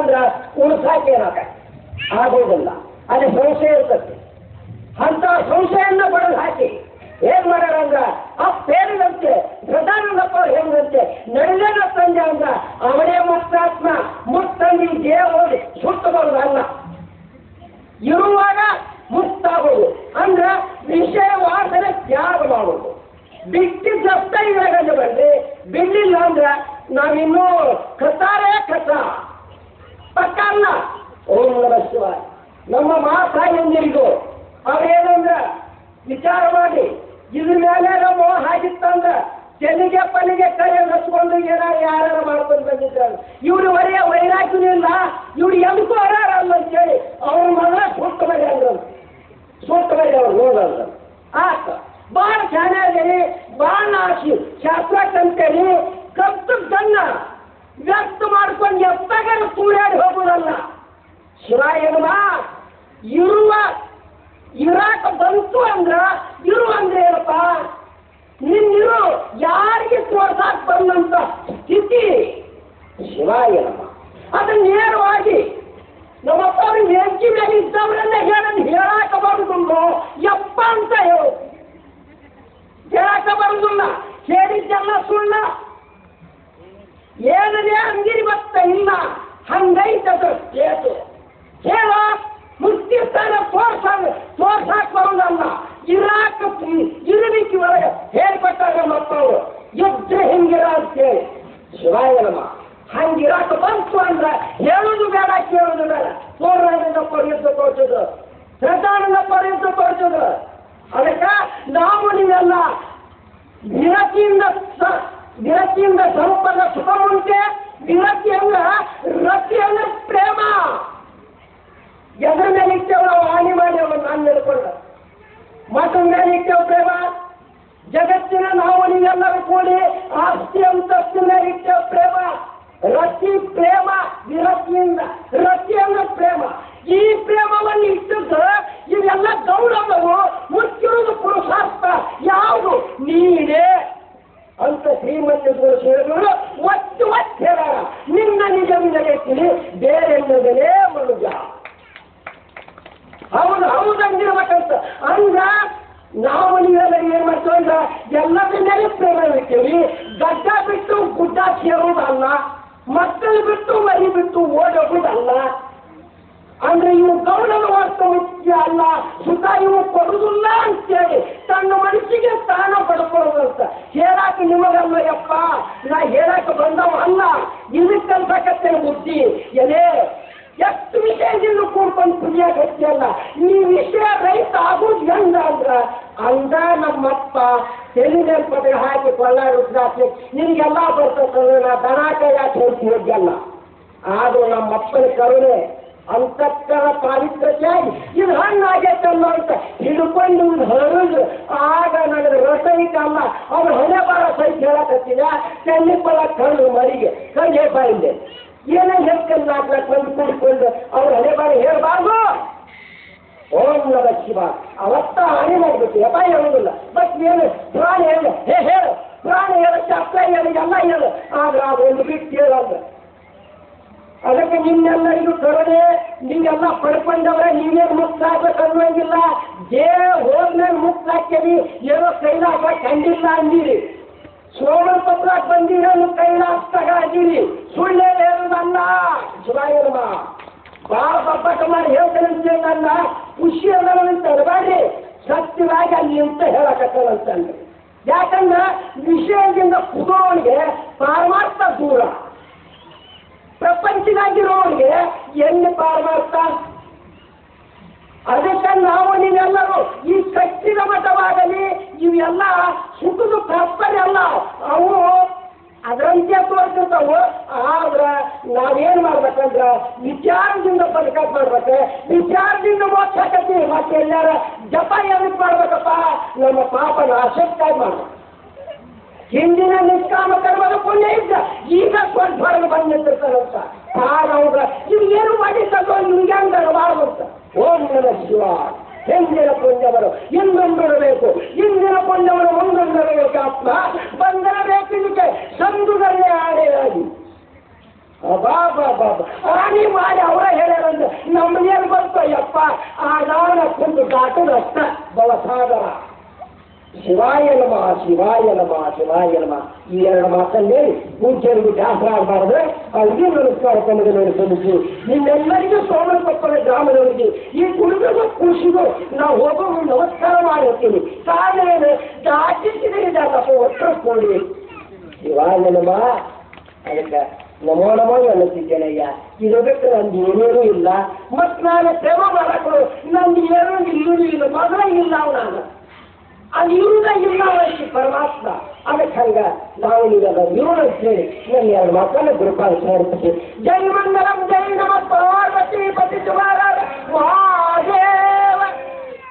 ಅಂದ್ರೆ ಉಳಿಸಾಕೆ ಆಗೋದಿಲ್ಲ. ಅಲ್ಲಿ ಸಂಶಯ ಇರ್ತದೆ. ಅಂತ ಸಂಶಯನ್ನ ಬಡದು ಹಾಕಿ ಏನ್ ಮಾಡ್ಯಾರಂದ್ರ ಅಪ್ಪೇರಿದಂತೆ ಪ್ರಧಾನಪ್ಪ ಹೆಂಗಂತೆ ನಡೆದ ತಂದೆ ಅಂದ್ರ ಅವನೇ ಮುಕ್ತಾತ್ಮ ಮುಕ್ತಂದಿ ದೇವರು ಸುತ್ತಬಾರದಲ್ಲ. ಇರುವಾಗ ಮುಕ್ತಾಗೋದು ಅಂದ್ರ ವಿಷಯ ವಾಸನೆ ತ್ಯಾಗ ಮಾಡೋದು. ಬಿಟ್ಟಿದ್ದಷ್ಟ ಇವಾಗ ಬಂದ್ರೆ ಬಿಡ್ಲಿಲ್ಲ ಅಂದ್ರ ನಾವಿನ್ನೂ ಕಸಾರೇ ಕಸ ಪಕ್ಕ ಅಲ್ಲ. ಓಂ ನಮ ಶಿವಾಯ. ನಮ್ಮ ಮಾತಾಯಂದಿರಿಗೂ ಅವ್ರೇನಂದ್ರ ವಿಚಾರ ಮಾಡಿ ಇದ್ರ ಮೇಲೆ ಮೋಹ ಆಗಿತ್ತಂದ್ರ ತೆಲಿಗೆ ಪಲಿಗೆ ಕೈ ಹಚ್ಕೊಂಡು ಯಾರು ಮಾಡ್ಕೊಂಡು ಬಂದಿದ್ದಾರೆ. ಇವ್ರು ವೈರಾಗ್ಯನೂ ಇಲ್ಲ, ಇವ್ರು ಎದಕ್ಕೂ ಅಲ್ಲ ಅಂತೇಳಿ ಅವ್ರ ಮಗಳ ಸುಟ್ಟು ಬರಿ ಅಂದ್ರು. ಸುಟ್ಟು ಬರಿ ಅವ್ರು ನೋಡಲ್ಲ. ಆತ ಬಾಳ ಚೆನ್ನಾಗಿ ಬಾಳ ಶಾಸ್ತ್ರ ಕಂತೇಳಿ ಕರ್ತನ್ನ ವ್ಯಕ್ತ ಮಾಡ್ಕೊಂಡು ಎತ್ತಾಗ ತೂರಾಡಿ ಹೋಗುದಲ್ಲ. ಶಿವಾಯನ ಇರಾಕ ಬಂತು ಅಂದ್ರ ಇರು ಅಂದ್ರೆ ಏನಪ್ಪ, ನಿನ್ನಿರು ಯಾರಿಗೆ ತೋರ್ಸಾಕ್ ಬಂದಂತ ಸ್ಥಿತಿ ಶಿವಾಯನಮ್ಮ. ಅದನ್ನ ನೇರವಾಗಿ ನಮ್ಮಪ್ಪ ಅವ್ರಿಗೆ ಹೆಂಚಿ ಮೇಲೆ ಇದ್ದವರನ್ನ ಹೇಳಾಕ ಬರುದಿಲ್ಲ ಯಪ್ಪ ಅಂತ ಹೇಳಾಕ ಬರುದಿಲ್ಲ. ಹೇಳಿದ್ದೆಲ್ಲ ಸುಳ್ಳ. ಏನದೇ ಅಂಗಿರಿ ಬತ್ತ ಇಲ್ಲ ಹಂಗೈತದ ಕೇತು ಹೇಳ ಮುಕ್ತಿರ್ತಾನೆ ತೋರ್ಸಾಕ್ ಬರುದಲ್ಲ. ಇರಲಿಕ್ಕೆ ಒಳಗೆ ಹೇಳ್ಕೊಟ್ಟಾಗ ಮಕ್ಕಳು ಯುದ್ಧ ಹೆಂಗಿರ ಅಂತೇಳಿ ಶಿವಾಯನಮ್ಮ. ಹಂಗಿರಾಕ ಬಂತು ಅಂದ್ರೆ ಹೇಳುದು ಬೇಡ ಕೇಳುದು ಬೇಡ. ಪೌರಾಣಿಕ ಯುದ್ಧ ಕೊಡ್ತಿದ್ರು, ಪ್ರಧಾನಪ್ಪ ಯುದ್ಧ ಕೊಡ್ತಿದ್ರು. ಅದಕ್ಕೆ ನಾವು ನೀವೆಲ್ಲ ವಿರಕ್ತಿಯಿಂದ ಸ್ವರೂಪದ ಸುಖ ಉಂಟೆ. ವಿರಕ್ತಿ ಅಂದ್ರೆ ರತಿ ಅಂದ್ರೆ ಪ್ರೇಮ. ಎದ್ರ ಮೇಲೆ ಇಟ್ಟೇವ್ ನಾವು ಹಾನಿ ಮಾಡಿ ನಾನು ನೆಡ್ಕೊಂಡ ಮತ್ತೊಂದ ಮೇಲೆ ಇಟ್ಟೇವ್ ಪ್ರೇಮ. ಜಗತ್ತಿನ ನಾವು ನೀವೆಲ್ಲರೂ ಕೂಡಿ ಆಸ್ತಿ ಅಂತಸ್ತಿನ ಮೇಲೆ ಇಟ್ಟೇವ್ ಪ್ರೇಮ. ರತಿ ಪ್ರೇಮ ವಿರಕ್ತಿಯಿಂದ. ರತಿ ಅಂದ್ರೆ ಪ್ರೇಮ. ಈ ಪ್ರೇಮವನ್ನು ಇಟ್ಟಿದ್ದ ಇವೆಲ್ಲ ಗೌರವವು ಮುಚ್ಚಿರುವುದು ಪುರುಷಾರ್ಥ ಯಾವುದು ನೀನೇ ಅಂತ ಶ್ರೀಮಂತರು ಸೇರಿದ್ರು ಒತ್ತು ಹೇಳ. ನಿನ್ನ ನಿಜವಿನಗೆ ತಿಳಿ ಬೇರೆಲ್ಲದನೇ ಮನುಜ. ಹೌದಂದಿರ್ಬೇಕಂತ ಅಂದ್ರ ನಾವು ನೀವೆಲ್ಲ ಏನ್ ಮಾಡ್ತೀವಿ ಅಂದ್ರ ಎಲ್ಲದ ಮೇಲೆ ಪ್ರೇಮ ಇರ್ತೀವಿ. ಗಡ್ಡ ಬಿಟ್ಟು ಗುಡ್ಡ ಸೇರುವುದಲ್ಲ, ಮಕ್ಕಳು ಬಿಟ್ಟು ಮರಿ ಬಿಟ್ಟು ಓಡೋಗುದಲ್ಲ. ಅಂದ್ರೆ ಇವು ಗೌರವ ವಾಸ್ತ ಮುಖ್ಯ ಅಲ್ಲ, ಸುಖ ಇವು ಕೊಡುದಿಲ್ಲ ಅಂತೇಳಿ ತನ್ನ ಮನಸ್ಸಿಗೆ ಸ್ಥಾನ ಪಡ್ಕೊಳ್ಳೋದಂತ ಹೇಳಾಕ ನಿಮಗಲ್ಲ ಯಪ್ಪ. ನಾ ಹೇಳಾಕ ಬಂದವ ಅಲ್ಲ. ಇದಕ್ಕಂತಕ್ಕಂತೆ ಬುದ್ಧಿ ಎಲೆ ಎಷ್ಟು ವಿಷಯದಿಂದ ಕೂಡ್ಕೊಂಡು ಪುಣ್ಯ ಗಟ್ಟಿಯಲ್ಲ. ಈ ವಿಷಯ ರೈತ ಆಗುದು ಹೆಂಗ ಅಂದ್ರ ಅಂದ ನಮ್ಮಪ್ಪ ತೆಲಿನ ಪದ ಹಾಕಿ ಕೊಳ್ಳಾಡುತ್ತಾಕಿ ನಿನ್ಗೆಲ್ಲ ಬರ್ತದೆ. ನಾ ದನ ಕೈಯಾಕ ಹೋಗಿ ಹೋಗ್ಯಲ್ಲ. ಆದ್ರೂ ನಮ್ಮಪ್ಪನ ಕರುಣೆ ಅಂತಕ್ಕನ ಪಾವಿತ್ರತೆಯಾಗಿ ಇದು ಹಣ್ಣಾಗೈತಲ್ಲ ಅಂತ ಹಿಡ್ಕೊಂಡು ಹರಿದು ಆಗ ನನಗೆ ರಸೈತಲ್ಲ ಅವ್ರು ಹೊಳೆ ಬಾರ ಸಹಿತ ಹೇಳಕತ್ತಿದ. ಚೆನ್ನಿಪ್ಪಳ ಕಣ್ಣು ಮರಿಗೆ ಕಣ್ಣೆ ಬಾಯಿದೆ ಏನೇ ಹೇಳ್ಕೊಂಡು ನಾಲ್ಕು ಬಂದು ಕೂಡಿಕೊಂಡು ಅವ್ರು ಹಳೆ ಬಾರಿ ಹೇಳ್ಬಾರ್ದು. ಓಂ ನಮ ಶಿವ. ಅವತ್ತ ಹಾನಿ ಮಾಡ್ಬೇಕು ಯಪ್ಪ ಹೇಳುದಿಲ್ಲ. ಬಟ್ ಏನು ಪ್ರಾಣಿ ಹೇಳು ಹೇಳು ಪ್ರಾಣಿ ಹೇಳಕ್ಕೆ ಅಪ್ಪ ಹೇಳಿ ಎಲ್ಲ ಹೇಳು. ಆದ್ರೆ ಅದೊಂದು ಬಿಟ್ಟು ಹೇಳಂದ್ರೆ ಅದಕ್ಕೆ ನಿಮ್ಮೆಲ್ಲರಿಗೂ ಕರುಣೆ ನೀವೆಲ್ಲ ಪಡ್ಕೊಂಡವ್ರೆ. ನೀವೇನು ಮುಕ್ತ ಆಗ್ಬೇಕು ಅನ್ನೋಂಗಿಲ್ಲ. ಹೋದ್ಮೇಲೆ ಮುಕ್ತ ಹಾಕ್ಯವಿ. ಏನೋ ಕೈಲಾಸ ಕಂಡಿಲ್ಲ ಅಂದಿರಿ. ಸೋಮನ ಪತ್ರ ಬಂದಿರೋ ಕೈಲಾಸ ಆಗಿರಿ. ಸುಳ್ಳೆ ಹೇಳುದಲ್ಲ. ಶಿವಾಯನಮ ಬಾಳ ಪಪ್ಪಟ ಮಾಡಿ ಹೇಳ್ತಾನಂತೆ. ನನ್ನ ಖುಷಿ ಅನ್ನೋದಂತ ಅಡಬಾಡಿ ಸತ್ಯವಾಗಿ ಅಲ್ಲಿ ಅಂತ ಹೇಳಕತ್ತಂತಂದ್ರೆ ಯಾಕಂದ್ರೆ ವಿಷಯದಿಂದ ಕುದೋನಿಗೆ ಪಾರಮಾರ್ಥ ದೂರ. ಪ್ರಪಂಚದಾಗಿರೋರಿಗೆ ಎಲ್ಲಿ ಪಾರಮಾರ್ಥ. ಅದಕ್ಕೆ ನಾವು ನೀವೆಲ್ಲರೂ ಈ ಕಚ್ಚಿದ ಮಠವಾಗಲಿ ಇವೆಲ್ಲ ಸುಖದ ತಾತ್ಪರ್ಯ ಅಲ್ಲ. ಅವು ಅದರಂತೆ ತೋರ್ತಿರ್ತಾವು. ಆದ್ರ ನಾವೇನ್ ಮಾಡ್ಬೇಕಂದ್ರ ವಿಚಾರದಿಂದ ಬದುಕಾಕ್ ಮಾಡ್ಬೇಕು. ವಿಚಾರದಿಂದ ಮೋಕ್ಷ ಆಕತಿ. ಮತ್ತೆ ಎಲ್ಲಾರ ಜಪ ಏನಕ್ಕೆ ಮಾಡ್ಬೇಕಪ್ಪ? ನಮ್ಮ ಪಾಪ ನಾಶಕ್ಕಾಗಿ ಮಾಡ್ಬೇಕು. ಹಿಂದಿನ ನಿಷ್ಕಾಮ ಕರ್ಮದ ಪುಣ್ಯ ಇದ್ದ ಈಗ ಸ್ವಲ್ಪ ಹೊರಗೆ ಬಂದಿರ್ತಾರಂತ. ಆಗ ಇವ್ ಏನು ಮಾಡಿದ್ದೋ ನಿಮ್ಗೆ ಹಂಗ ಮಾಡ್ಬಂತ. ಓಂ ನಮ ಶಿವ. ಹಿಂದಿನ ಪುಣ್ಯವರು ಇನ್ನೊಂದಿರಬೇಕು. ಇಂದಿನ ಪುಣ್ಯವರು ಮುಂದೊಂದಿರಬೇಕು. ಆತ್ಮ ಬಂದಿರಬೇಕು. ಇದಕ್ಕೆ ಸಂದುಗಲ್ಲೇ ಆಡೆಯಾಗಿ ಅಬಾ ಆಣಿ ಮಾಡಿ ಅವರ ಹೇಳ್ಯಾರಂದ್ರೆ ನಮ್ಮನೇನು ಬಂತು ಯಪ್ಪ ಆಗಾನ ಕುಂತು ದಾಟದಷ್ಟ ಬಲಸಾಗರ. ಶಿವಾಯ ನಮಃ ಶಿವಾಯ ನಮಃ ಶಿವಾಯ ನಮಃ ಈ ಎರಡು ಮಾತಲ್ಲಿ ಪೂಜ್ಯರಿಗೆ ದಾಸರ ಆಗಬಾರ್ದು. ಅವ್ರಿಗೆ ನಮಸ್ಕಾರ ತಮಗೆ ನಡೆಸಲಿಕ್ಕೆ ನಿಮ್ಮೆಲ್ಲರಿಗೂ ಸೋಮನಕೊಪ್ಪಳ ಗ್ರಾಮದವರಿಗೆ ಈ ಕುಡುಗು ಖುಷಿಗೂ ನಾವು ಹೋಗುವ ನಮಸ್ಕಾರ ಮಾಡಿರ್ತೀವಿ. ಕಾಲೇನು ದಾಟಿಸಿದಾಗ ಒಟ್ಟರು ಕೊಡಿ ಶಿವಾಯ ನಮಃ. ಅದಕ್ಕೆ ನಮೋ ನಮೋ ಅನ್ನುತ್ತಿದ್ದೇನಯ್ಯ. ಇದು ಬಿಟ್ಟು ನಂದು ಏನೇನೂ ಇಲ್ಲ. ಮತ್ತು ನಾನು ಸೇವೆ ಮಾಡಕ್ಕೂ ನಂದು ಏನೂ ಇಲ್ಲೂ ಇಲ್ಲ, ಮೊದಲೇ ಇಲ್ಲ ನಾನು ಅದು ಇರುವುದ ಇಲ್ಲ ವಯಸ್ಸು ಪರಮಾತ್ಮ. ಅದಕ್ಕೆ ಹಂಗ ನಾವು ನೀವೆಲ್ಲ ಇವರು ಅಂತ ಹೇಳಿ ನನ್ನ ಎರಡು ಮಕ್ಕಳ ಗುರುಪಾಲ ಸೇರ್ತೀವಿ. ಜೈ ಮಂಗಲಂ ಜೈ ನಮ ಪಾರ್ವತಿ ಪತಿ ಸುಮಾರ